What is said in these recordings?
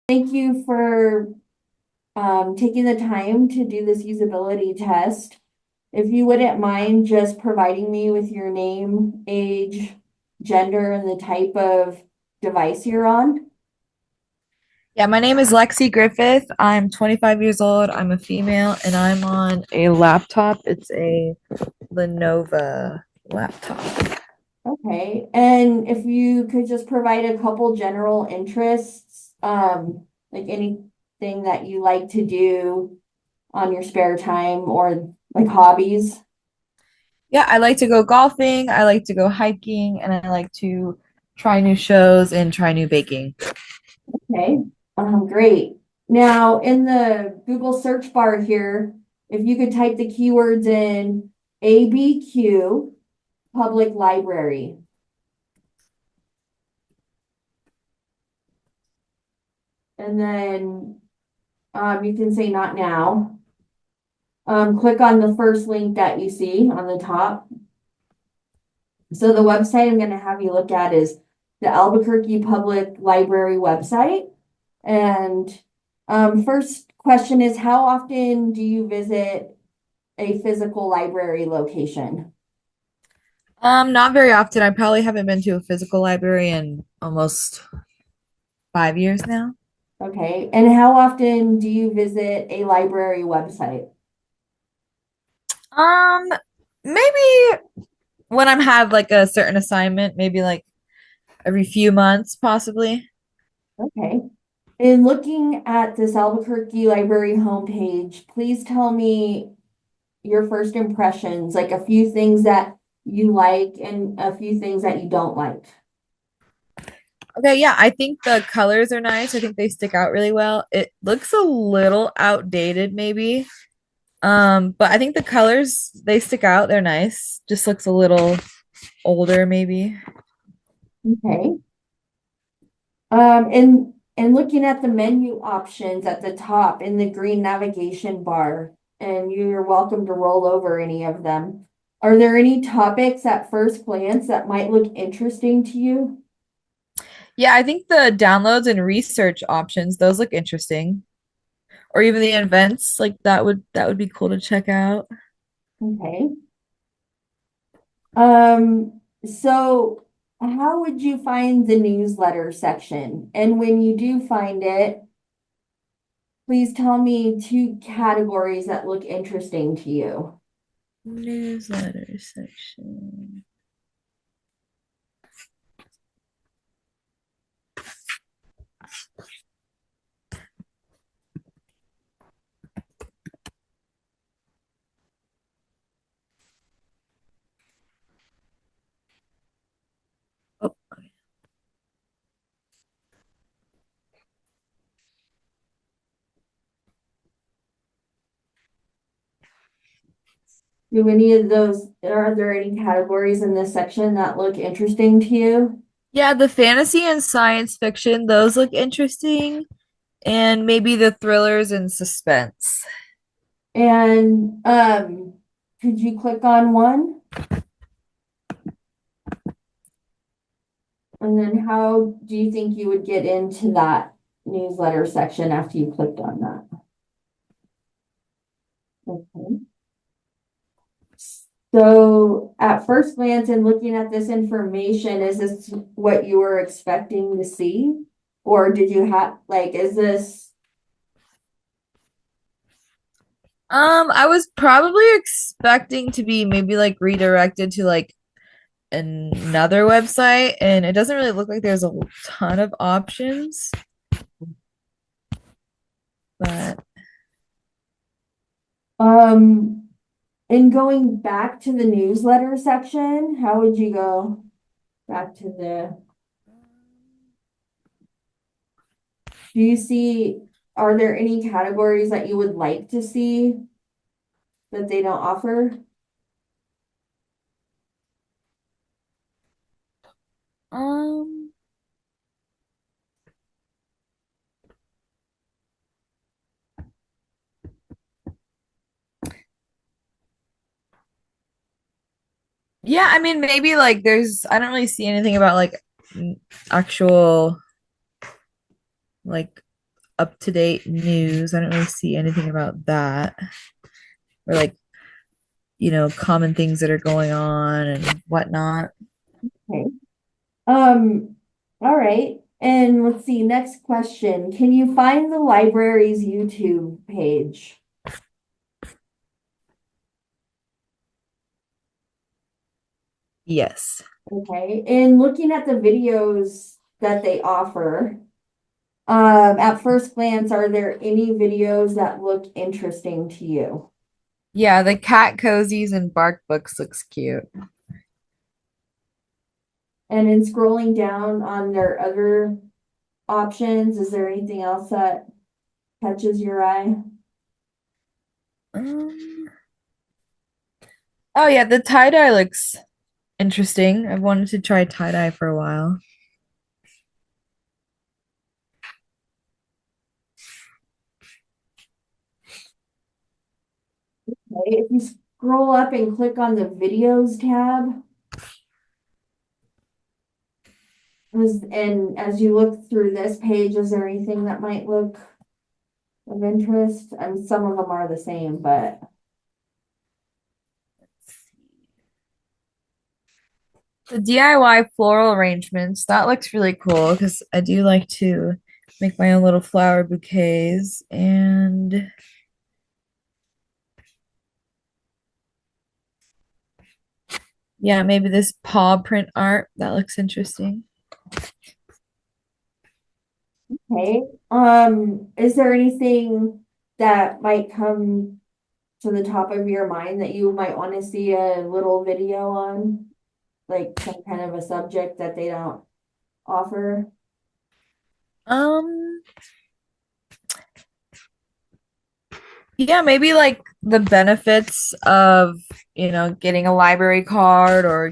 Thank you for taking the time to do this usability test. If you wouldn't mind just providing me with your name, age, gender, and the type of device you're on. Yeah, my name is Lexi Griffith. I'm 25 years old. I'm a female and I'm on a laptop. It's a Lenovo laptop. Okay, and if you could just provide a couple general interests, like anything that you like to do on your spare time or like hobbies. Yeah, I like to go golfing, I like to go hiking, and I like to try new shows and try new baking. Okay, great. Now in the Google search bar here, if you could type the keywords in ABQ public library, and then you can say not now. Click on the first link that you see on the top. So the website I'm going to have you look at is the Albuquerque Public Library website. And first question is, how often do you visit a physical library location? Not very often. I probably haven't been to a physical library in almost 5 years now. Okay, and how often do you visit a library website? Um, Maybe when I'm have like a certain assignment, maybe like every few months, possibly. Okay. In looking at this Albuquerque Library homepage, please tell me your first impressions, like a few things that you like and a few things that you don't like. Okay, yeah, I think the colors are nice. I think they stick out really well. It looks a little outdated, maybe. But I think the colors they stick out. They're nice. Just looks a little older, maybe. Okay. And looking at the menu options at the top in the green navigation bar, and you're welcome to roll over any of them. Are there any topics at first glance that might look interesting to you? Yeah, I think the downloads and research options, those look interesting. Or even the events, like that would be cool to check out. Okay. So how would you find the newsletter section? And when you do find it, please tell me two categories that look interesting to you. Newsletter section. Oh, Do any of those, are there any categories in this section that look interesting to you? yeah, the fantasy and science fiction, those look interesting. And maybe the thrillers and suspense. And could you click on one? And then how do you think you would get into that newsletter section after you clicked on that? Okay. So at first glance and looking at this information, is this what you were expecting to see? Or did you have, like, is this, I was probably expecting to be maybe like redirected to like another website, and it doesn't really look like there's a ton of options, but um, in going back to the newsletter section, how would you go back to do you see, are there any categories that you would like to see that they don't offer? um yeah, I mean maybe like there's I don't really see anything about like actual like up-to-date news. I don't really see anything about that. Or like, common things that are going on and whatnot. Okay. Um, all right. And let's see, next question. Can you find the library's YouTube page? Yes. Okay. And looking at the videos that they offer, at first glance, are there any videos that look interesting to you? Yeah, the cat cozies and bark books looks cute. And in scrolling down on their other options, is there anything else that catches your eye? Um, oh yeah, the tie-dye looks interesting. I've wanted to try tie-dye for a while. Okay, if you scroll up and click on the videos tab, and as you look through this page, is there anything that might look of interest? And some of them are the same, but The DIY floral arrangements, that looks really cool because I do like to make my own little flower bouquets. And yeah, maybe this paw print art, that looks interesting. okay. Is there anything that might come to the top of your mind that you might want to see a little video on? Like some kind of a subject that they don't offer? Um, yeah, maybe like the benefits of, getting a library card or,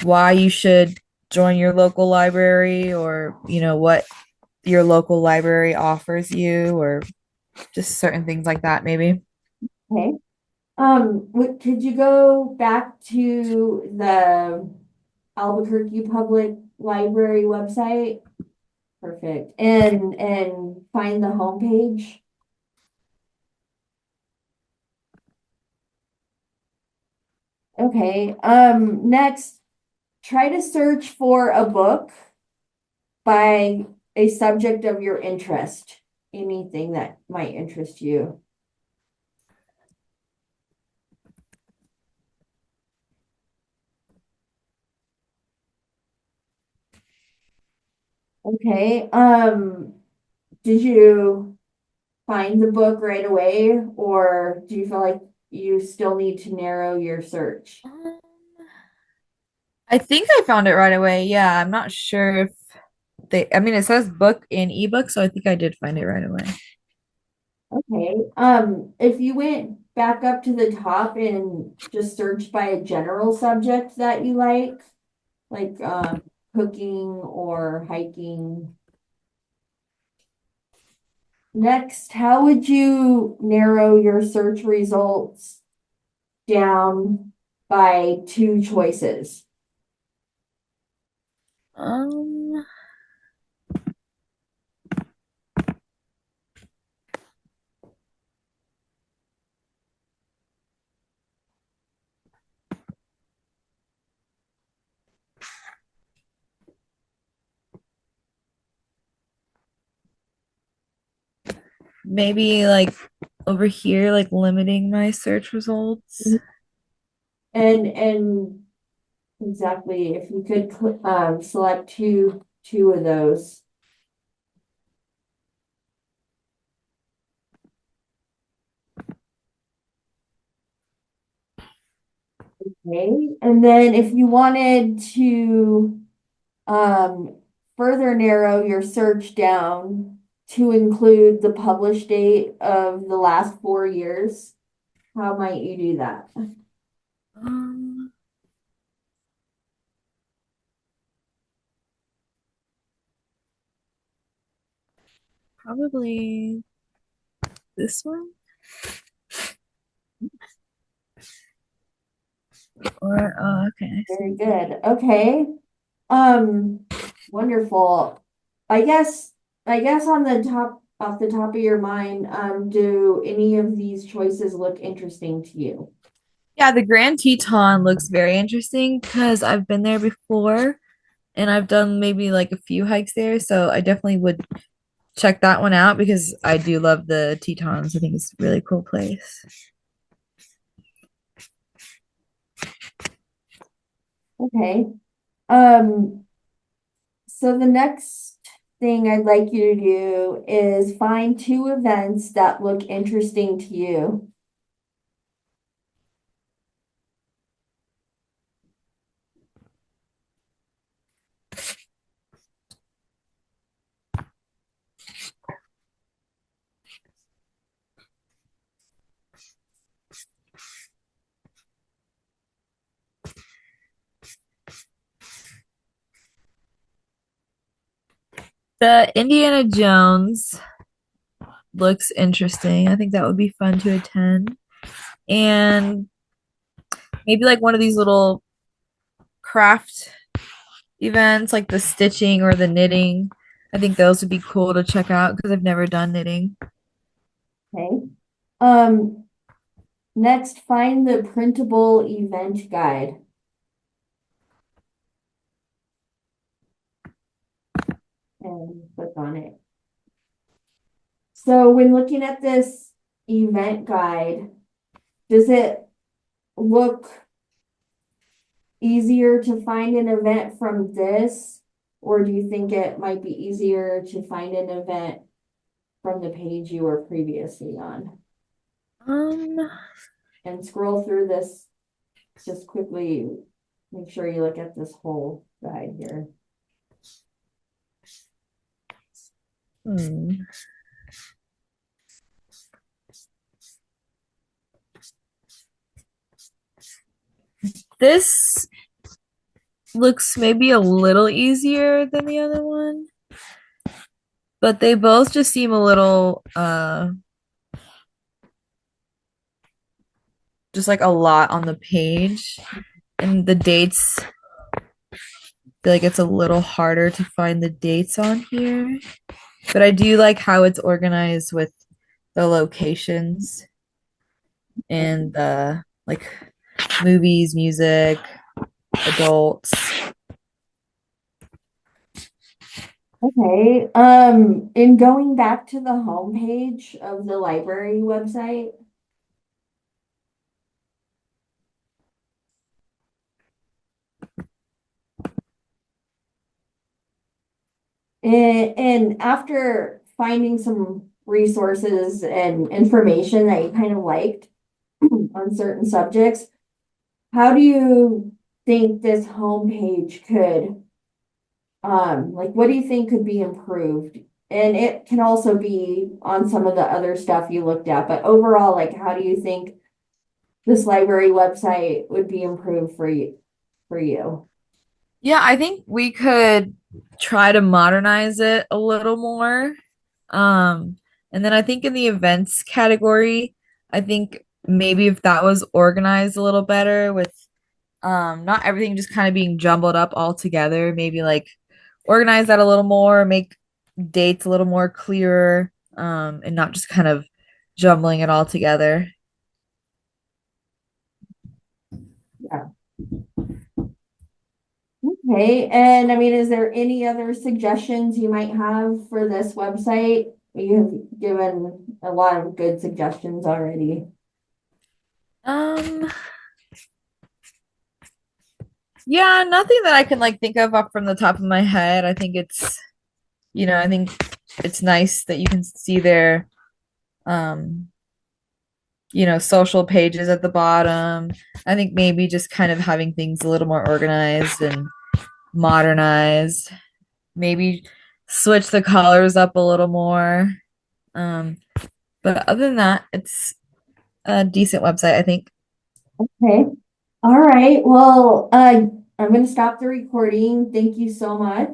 why you should join your local library or, what your local library offers you or just certain things like that, maybe. Okay. Could you go back to the Albuquerque Public Library website? Perfect. And find the homepage. Okay. Next, try to search for a book by a subject of your interest. Anything that might interest you. Okay. Did you find the book right away, or do you feel like you still need to narrow your search? I think I found it right away. Yeah, I'm not sure if I mean, it says book and ebook, so I think I did find it right away. Okay, if you went back up to the top and just searched by a general subject that you like cooking or hiking. Next, how would you narrow your search results down by two choices? Um, maybe like over here, like limiting my search results. And exactly, if you could select two of those. Okay, and then if you wanted to um further narrow your search down to include the published date of the last 4 years, how might you do that? Um, Probably this one or okay, I Very see. good. Okay. Um, wonderful. I guess I guess on the top, off the top of your mind, do any of these choices look interesting to you? Yeah, the Grand Teton looks very interesting because I've been there before and I've done maybe like a few hikes there, so I definitely would check that one out because I do love the Tetons. I think it's a really cool place. Okay. Um, so the next thing I'd like you to do is find two events that look interesting to you. The Indiana Jones looks interesting. I think that would be fun to attend. And maybe like one of these little craft events, like the stitching or the knitting. I think those would be cool to check out because I've never done knitting. Okay. Um, Next, find the printable event guide and click on it. So when looking at this event guide, does it look easier to find an event from this? Or do you think it might be easier to find an event from the page you were previously on? Um, And scroll through this just quickly. Make sure you look at this whole guide here. hmm. This looks maybe a little easier than the other one, but they both just seem a little just like a lot on the page. And the dates, I feel like it's a little harder to find the dates on here. But I do like how it's organized with the locations and the like movies, music, adults. Okay, in going back to the homepage of the library website, and after finding some resources and information that you kind of liked on certain subjects, how do you think this homepage could, like, what do you think could be improved? And it can also be on some of the other stuff you looked at, but overall, like, how do you think this library website would be improved for you, for you? Yeah, I think we could try to modernize it a little more. Um, and then I think in the events category, I think maybe if that was organized a little better with not everything just kind of being jumbled up all together, maybe like organize that a little more, make dates a little more clearer, and not just kind of jumbling it all together. Yeah. Okay, and I mean, is there any other suggestions you might have for this website? You have given a lot of good suggestions already. Um, yeah, nothing that I can like think of off from the top of my head. I think it's, I think it's nice that you can see their um, social pages at the bottom. I think maybe just kind of having things a little more organized and modernized. Maybe switch the colors up a little more. Um, but other than that, it's a decent website, I think. Okay, all right, well, I'm gonna stop the recording. Thank you so much.